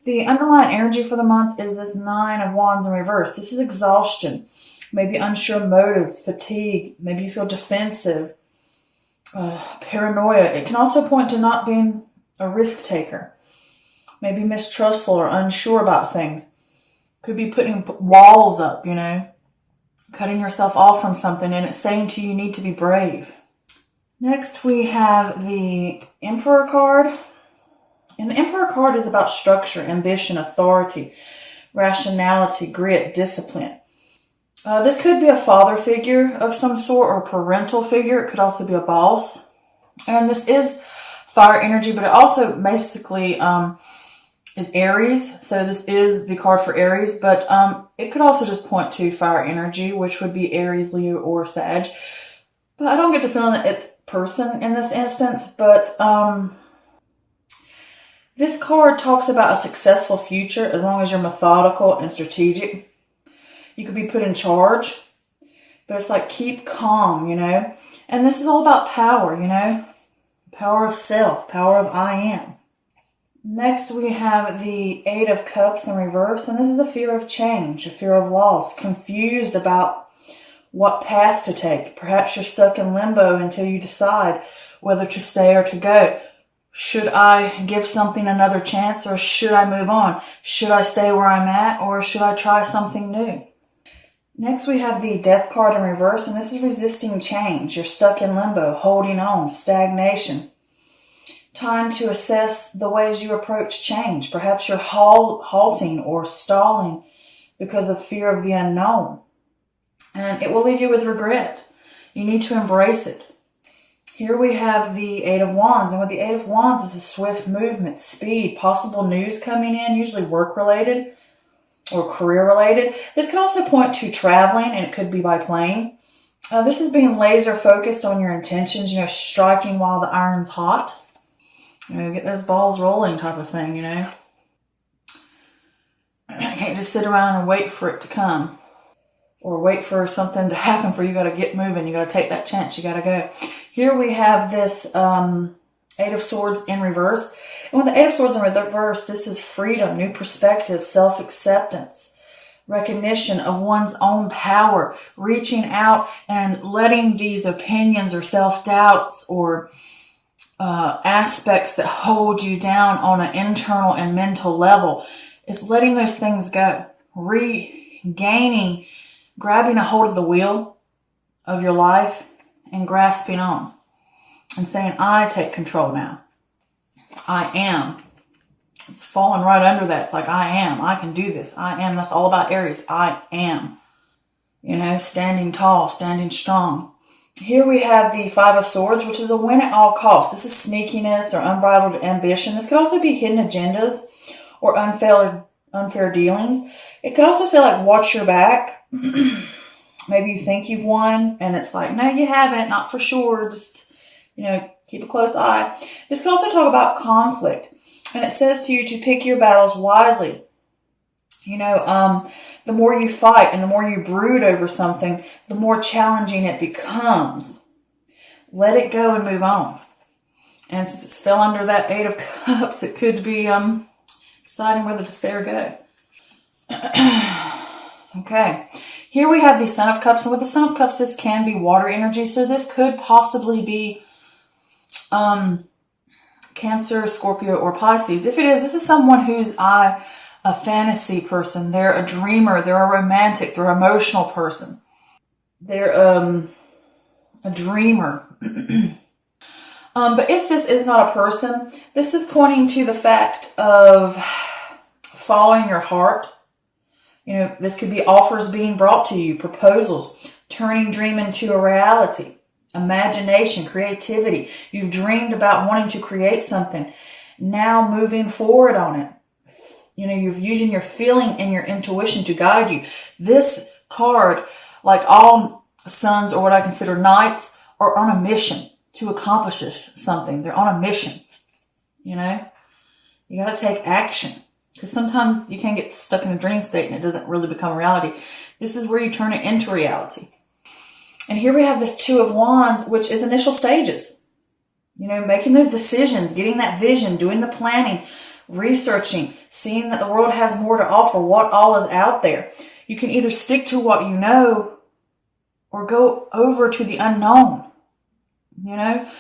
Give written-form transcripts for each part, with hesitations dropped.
The underlying energy for the month is this 9 of Wands in reverse. This is exhaustion, maybe unsure motives, fatigue. Maybe you feel defensive, paranoia. It can also point to not being a risk taker, maybe mistrustful or unsure about things. Could be putting walls up, cutting yourself off from something, and it's saying to you, you need to be brave. Next, we have the Emperor card. And the Emperor card is about structure, ambition, authority, rationality, grit, discipline. This could be a father figure of some sort or a parental figure. It could also be a boss. And this is fire energy, but it also basically is Aries. So this is the card for Aries, but it could also just point to fire energy, which would be Aries, Leo, or Sag. But I don't get the feeling that it's person in this instance, but this card talks about a successful future as long as you're methodical and strategic. You could be put in charge, but it's like keep calm, And this is all about power, Power of self, power of I am. Next, we have the 8 of Cups in reverse, and this is a fear of change, a fear of loss, confused about what path to take. Perhaps you're stuck in limbo until you decide whether to stay or to go. Should I give something another chance, or should I move on? Should I stay where I'm at, or should I try something new? Next, we have the Death card in reverse, and this is resisting change. You're stuck in limbo, holding on, stagnation. Time to assess the ways you approach change. Perhaps you're halting or stalling because of fear of the unknown. And it will leave you with regret. You need to embrace it. Here we have the 8 of Wands, and with the 8 of Wands is a swift movement, speed, possible news coming in, usually work-related or career-related. This can also point to traveling, and it could be by plane. This is being laser-focused on your intentions, striking while the iron's hot. Get those balls rolling type of thing, You can't just sit around and wait for it to come. Or wait for something to happen for you. You got to get moving. You got to take that chance. You got to go. Here we have this 8 of Swords in reverse. And with the 8 of Swords in reverse, this is freedom, new perspective, self-acceptance, recognition of one's own power, reaching out and letting these opinions or self-doubts or aspects that hold you down on an internal and mental level. It's letting those things go, regaining, grabbing a hold of the wheel of your life and grasping on and saying, I take control now. I am. It's falling right under that. It's like, I am. I can do this. I am. That's all about Aries. I am. Standing tall, standing strong. Here we have the 5 of Swords, which is a win at all costs. This is sneakiness or unbridled ambition. This could also be hidden agendas or unfair dealings. It could also say, like, watch your back. Maybe you think you've won, and it's like, no, you haven't, not for sure. Just, keep a close eye. This can also talk about conflict, and it says to you to pick your battles wisely. The more you fight and the more you brood over something, the more challenging it becomes. Let it go and move on. And since it's fell under that 8 of Cups, it could be deciding whether to stay or go. Okay. Here we have the Son of Cups, and with the Son of Cups, this can be water energy. So this could possibly be Cancer, Scorpio, or Pisces. If it is, this is someone who's a fantasy person. They're a dreamer. They're a romantic. They're an emotional person. They're a dreamer. But if this is not a person, this is pointing to the fact of following your heart. This could be offers being brought to you, proposals, turning dream into a reality, imagination, creativity. You've dreamed about wanting to create something. Now moving forward on it. You're using your feeling and your intuition to guide you. This card, like all suns or what I consider knights, are on a mission to accomplish something. They're on a mission. You got to take action. Because sometimes you can get stuck in a dream state and it doesn't really become reality. This is where you turn it into reality. And here we have this 2 of Wands, which is initial stages. Making those decisions, getting that vision, doing the planning, researching, seeing that the world has more to offer, what all is out there. You can either stick to what you know or go over to the unknown. You know,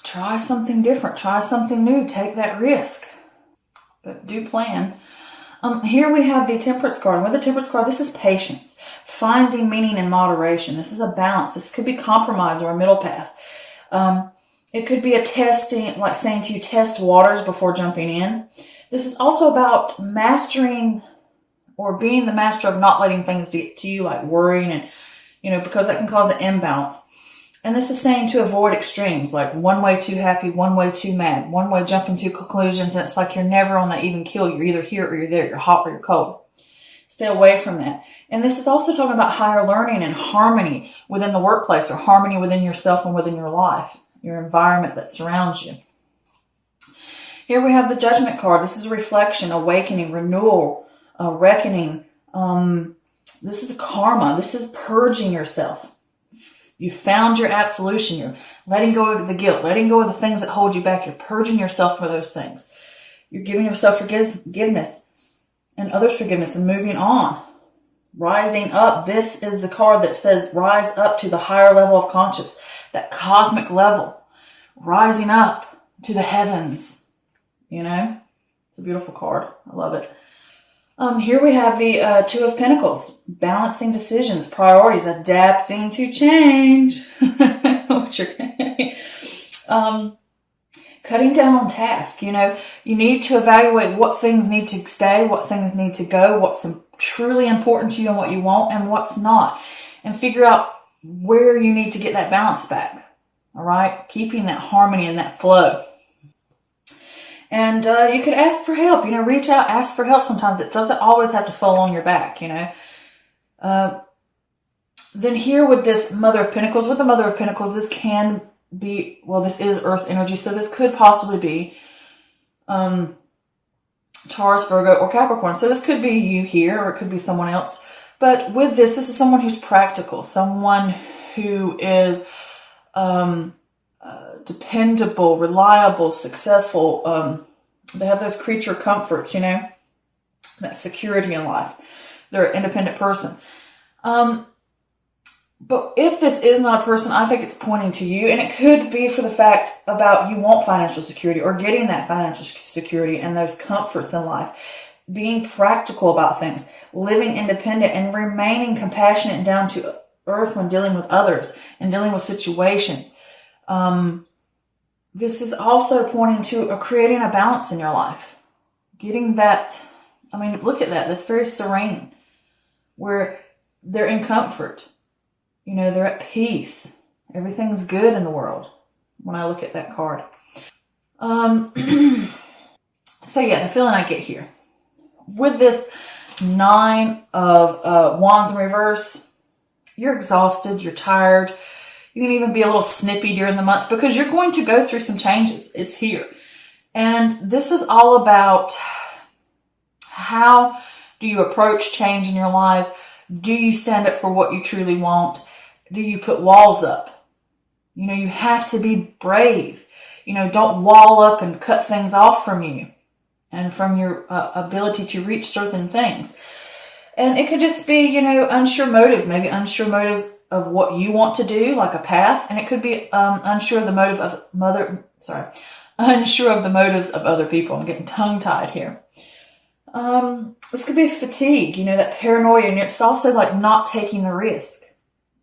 try something different, try something new, take that risk, but do plan. Here we have the Temperance card. And with the Temperance card, this is patience, finding meaning in moderation. This is a balance. This could be compromise or a middle path. It could be a testing, like saying to you, test waters before jumping in. This is also about mastering or being the master of not letting things get to you, like worrying and, you know, because that can cause an imbalance. And this is saying to avoid extremes, like one way too happy, one way too mad, one way jumping to conclusions, and it's like you're never on that even keel. You're either here or you're there. You're hot or you're cold. Stay away from that. And this is also talking about higher learning and harmony within the workplace, or harmony within yourself and within your life, your environment that surrounds you. Here we have the Judgment card. This is reflection, awakening, renewal, reckoning. This is the karma. This is purging yourself. You found your absolution. You're letting go of the guilt, letting go of the things that hold you back. You're purging yourself for those things. You're giving yourself forgiveness and others forgiveness and moving on. Rising up. This is the card that says rise up to the higher level of conscious, that cosmic level. Rising up to the heavens. You know, it's a beautiful card. I love it. Here we have the Two of Pentacles, balancing decisions, priorities, adapting to change, cutting down on tasks. You know, you need to evaluate what things need to stay, what things need to go, what's truly important to you and what you want and what's not, and figure out where you need to get that balance back. All right, keeping that harmony and that flow. And you could ask for help, you know, reach out, ask for help sometimes. It doesn't always have to fall on your back, you know. Then here with this Mother of Pentacles, with the Mother of Pentacles, this can be, well, this is Earth energy, so this could possibly be Taurus, Virgo, or Capricorn. So this could be you here, or it could be someone else. But with this is someone who's practical, someone who is dependable, reliable, successful. They have those creature comforts, you know, that security in life. They're an independent person. But if this is not a person, I think it's pointing to you, and it could be for the fact about you want financial security or getting that financial security and those comforts in life, being practical about things, living independent and remaining compassionate and down to earth when dealing with others and dealing with situations. This is also pointing to creating a balance in your life. Getting that, I mean, look at that. That's very serene. Where they're in comfort. You know, they're at peace. Everything's good in the world when I look at that card. So yeah, the feeling I get here. With this Nine of Wands in reverse, you're exhausted, you're tired. You can even be a little snippy during the month because you're going to go through some changes. It's here. And this is all about how do you approach change in your life? Do you stand up for what you truly want? Do you put walls up? You know, you have to be brave. You know, don't wall up and cut things off from you and from your ability to reach certain things. And it could just be, you know, unsure motives, maybe unsure motives of what you want to do, like a path, and it could be unsure of the motive of unsure of the motives of other people. I'm getting tongue-tied here. This could be fatigue, you know, that paranoia, and it's also like not taking the risk.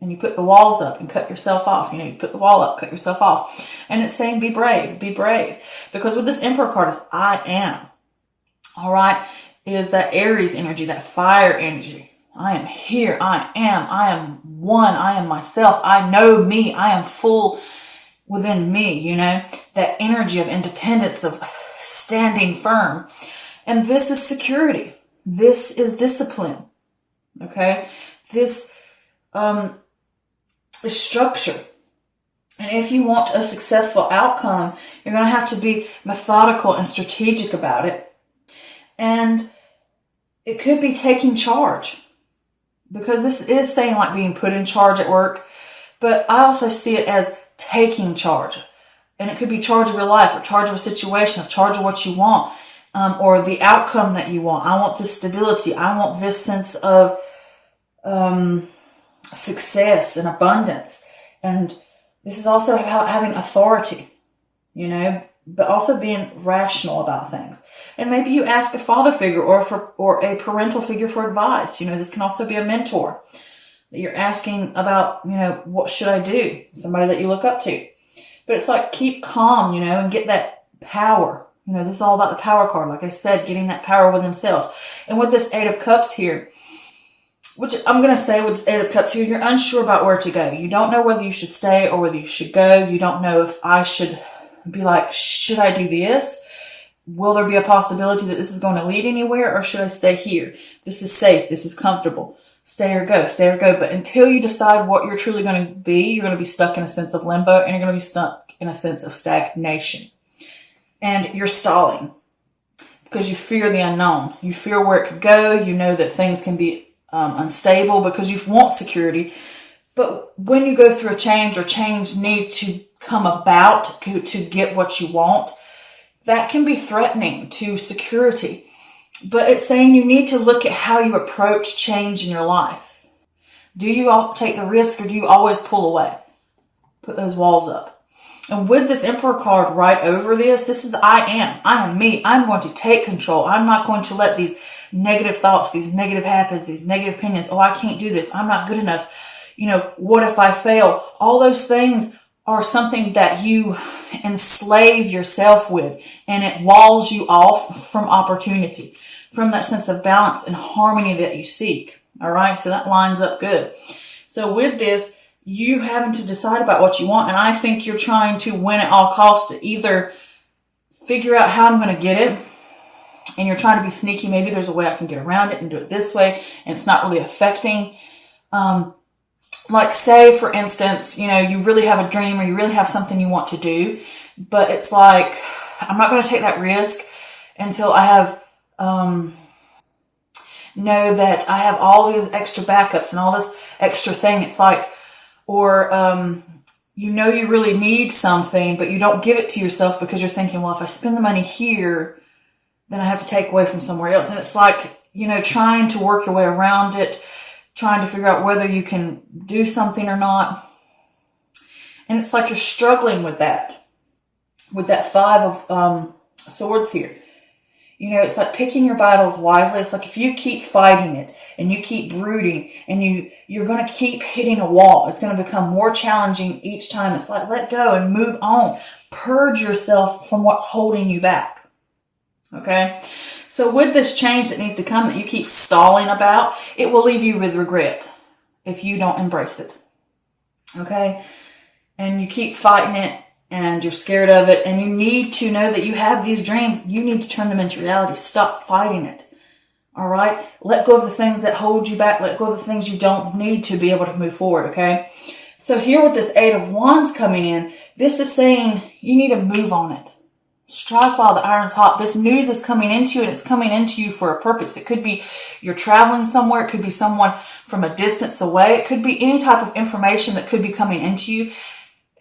And you put the walls up and cut yourself off. You know, you put the wall up, cut yourself off. And it's saying be brave, be brave. Because with this Emperor card is I am. All right, is that Aries energy, that fire energy. I am here. I am one. I am myself. I know me. I am full within me, you know, that energy of independence, of standing firm. And this is security. This is discipline. Okay. This, is structure. And if you want a successful outcome, you're going to have to be methodical and strategic about it. And it could be taking charge. Because this is saying like being put in charge at work. But I also see it as taking charge. And it could be charge of your life, or charge of a situation, or charge of what you want. or the outcome that you want. I want this stability. I want this sense of success and abundance. And this is also about having authority, you know, but also being rational about things. And maybe you ask a father figure or a parental figure for advice. You know, this can also be a mentor that you're asking about, you know, what should I do? Somebody that you look up to. But it's like, keep calm, you know, and get that power. You know, this is all about the power card. Like I said, getting that power within self. And with this 8 of Cups here, which I'm going to say with this 8 of Cups here, you're unsure about where to go. You don't know whether you should stay or whether you should go. You don't know if I should be like, should I do this? Will there be a possibility that this is going to lead anywhere, or should I stay here? This is safe. This is comfortable. Stay or go, stay or go. But until you decide what you're truly going to be, you're going to be stuck in a sense of limbo, and you're going to be stuck in a sense of stagnation. And you're stalling because you fear the unknown. You fear where it could go. You know that things can be unstable because you want security. But when you go through a change, or change needs to come about to get what you want, that can be threatening to security. But it's saying you need to look at how you approach change in your life. Do you all take the risk, or do you always pull away? Put those walls up. And with this Emperor card right over this is I am me. I'm going to take control. I'm not going to let these negative thoughts, these negative habits, these negative opinions, oh, I can't do this, I'm not good enough, you know, what if I fail? All those things are something that you enslave yourself with, and it walls you off from opportunity, from that sense of balance and harmony that you seek. All right. So that lines up good. So with this, you having to decide about what you want. And I think you're trying to win at all costs to either figure out how I'm going to get it, and you're trying to be sneaky. Maybe there's a way I can get around it and do it this way, and it's not really affecting, like say, for instance, you know, you really have a dream, or you really have something you want to do, but it's like, I'm not going to take that risk until I have, know that I have all these extra backups and all this extra thing. It's like, or, you know, you really need something, but you don't give it to yourself because you're thinking, well, if I spend the money here, then I have to take away from somewhere else. And it's like, you know, trying to work your way around it, trying to figure out whether you can do something or not. And it's like you're struggling with that 5 of swords here. You know, it's like picking your battles wisely. It's like if you keep fighting it and you keep brooding and you're going to keep hitting a wall, it's going to become more challenging each time. It's like, let go and move on. Purge yourself from what's holding you back. Okay? So with this change that needs to come that you keep stalling about, it will leave you with regret if you don't embrace it. Okay? And you keep fighting it, and you're scared of it, and you need to know that you have these dreams. You need to turn them into reality. Stop fighting it. All right? Let go of the things that hold you back. Let go of the things you don't need to be able to move forward, okay? So here with this 8 of Wands coming in, this is saying you need to move on it. Strike while the iron's hot. This news is coming into you, and it's coming into you for a purpose. It could be you're traveling somewhere. It could be someone from a distance away. It could be any type of information that could be coming into you.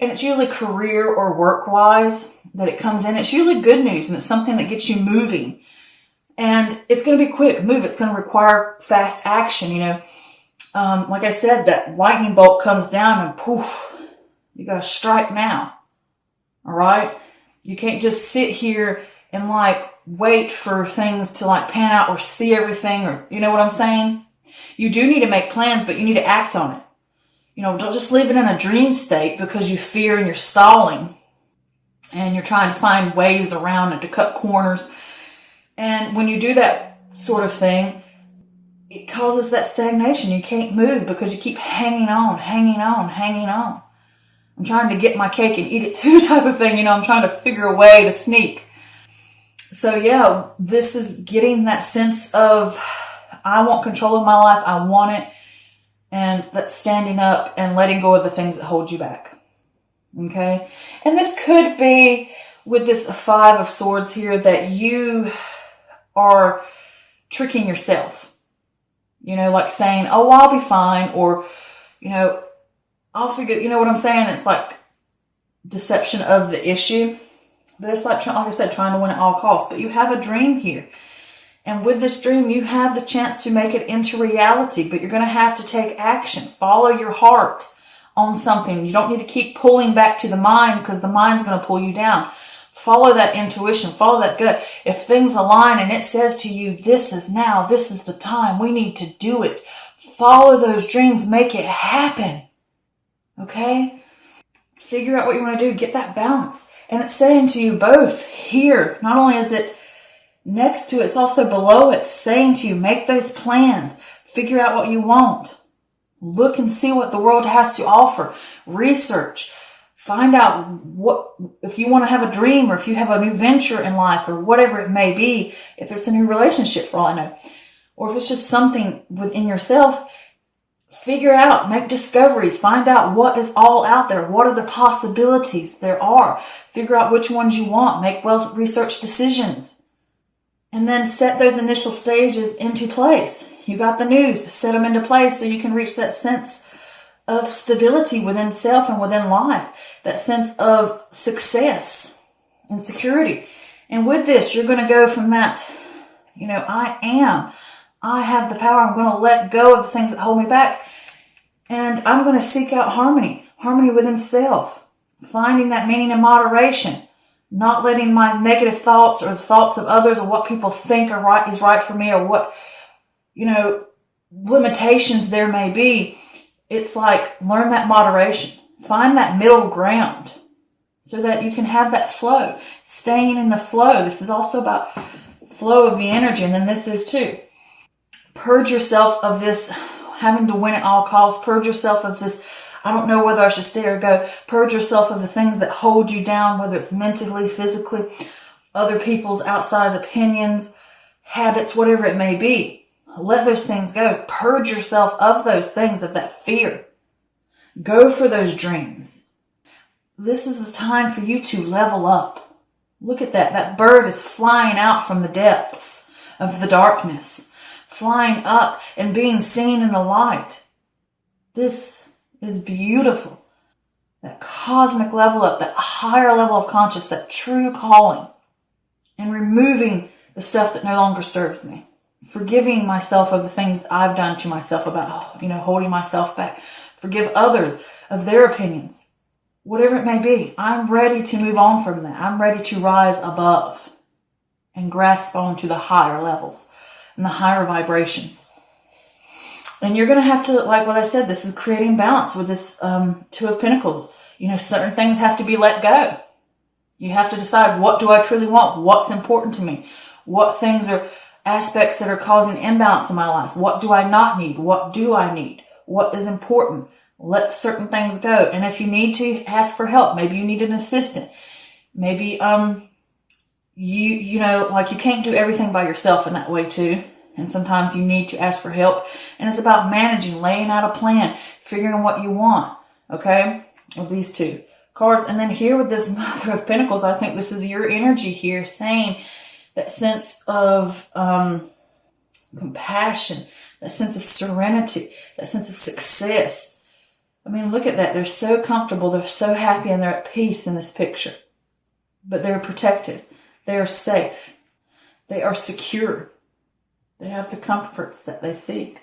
And it's usually career or work-wise that it comes in. It's usually good news, and it's something that gets you moving. And it's going to be quick move. It's going to require fast action, you know. Like I said, that lightning bolt comes down and poof, you got to strike now. All right? You can't just sit here and like wait for things to like pan out or see everything, or you know what I'm saying? You do need to make plans, but you need to act on it. You know, don't just live in a dream state because you fear and you're stalling and you're trying to find ways around it to cut corners. And when you do that sort of thing, it causes that stagnation. You can't move because you keep hanging on, hanging on, hanging on. I'm trying to get my cake and eat it too type of thing. You know, I'm trying to figure a way to sneak. So yeah, this is getting that sense of, I want control of my life. I want it. And that's standing up and letting go of the things that hold you back. Okay. And this could be with this 5 of Swords here that you are tricking yourself. You know, like saying, oh, I'll be fine. Or, you know, I'll figure, you know what I'm saying? It's like deception of the issue. But it's like I said, trying to win at all costs. But you have a dream here. And with this dream, you have the chance to make it into reality. But you're going to have to take action. Follow your heart on something. You don't need to keep pulling back to the mind, because the mind's going to pull you down. Follow that intuition. Follow that gut. If things align and it says to you, this is now, this is the time, we need to do it. Follow those dreams. Make it happen. Okay? Figure out what you want to do. Get that balance. And it's saying to you both here, not only is it next to it, it's also below it, saying to you, make those plans. Figure out what you want. Look and see what the world has to offer. Research. Find out what, if you want to have a dream, or if you have a new venture in life, or whatever it may be, if it's a new relationship for all I know, or if it's just something within yourself, figure out, make discoveries, find out what is all out there. What are the possibilities there are? Figure out which ones you want. Make well-researched decisions. And then set those initial stages into place. You got the news, set them into place so you can reach that sense of stability within self and within life. That sense of success and security. And with this, you're going to go from that, I have the power. I'm going to let go of the things that hold me back. And I'm going to seek out harmony within self. Finding that meaning in moderation. Not letting my negative thoughts or the thoughts of others or what people think is right for me, or what, limitations there may be. It's like, learn that moderation. Find that middle ground so that you can have that flow. Staying in the flow. This is also about flow of the energy. And then this is too. Purge yourself of this having to win at all costs. Purge yourself of this, I don't know whether I should stay or go. Purge yourself of the things that hold you down, whether it's mentally, physically, other people's outside opinions, habits, whatever it may be. Let those things go. Purge yourself of those things, of that fear. Go for those dreams. This is the time for you to level up. Look at that. That bird is flying out from the depths of the darkness, flying up and being seen in the light. This is beautiful. That cosmic level up, that higher level of consciousness, that true calling, and removing the stuff that no longer serves me. Forgiving myself of the things I've done to myself about, holding myself back. Forgive others of their opinions. Whatever it may be, I'm ready to move on from that. I'm ready to rise above and grasp onto the higher levels and the higher vibrations. And you're going to have to, like what I said, this is creating balance with this Two of Pentacles. Certain things have to be let go. You have to decide, what do I truly want? What's important to me? What things are aspects that are causing imbalance in my life? What do I not need? What do I need? What is important? Let certain things go. And if you need to, ask for help. Maybe you need an assistant. Maybe, you can't do everything by yourself in that way too. And sometimes you need to ask for help. And it's about managing, laying out a plan, figuring what you want. Okay? With these two cards. And then here with this Mother of Pentacles, I think this is your energy here, saying that sense of compassion, that sense of serenity, that sense of success. I mean, look at that. They're so comfortable. They're so happy, and they're at peace in this picture. But they're protected. They are safe. They are secure. They have the comforts that they seek.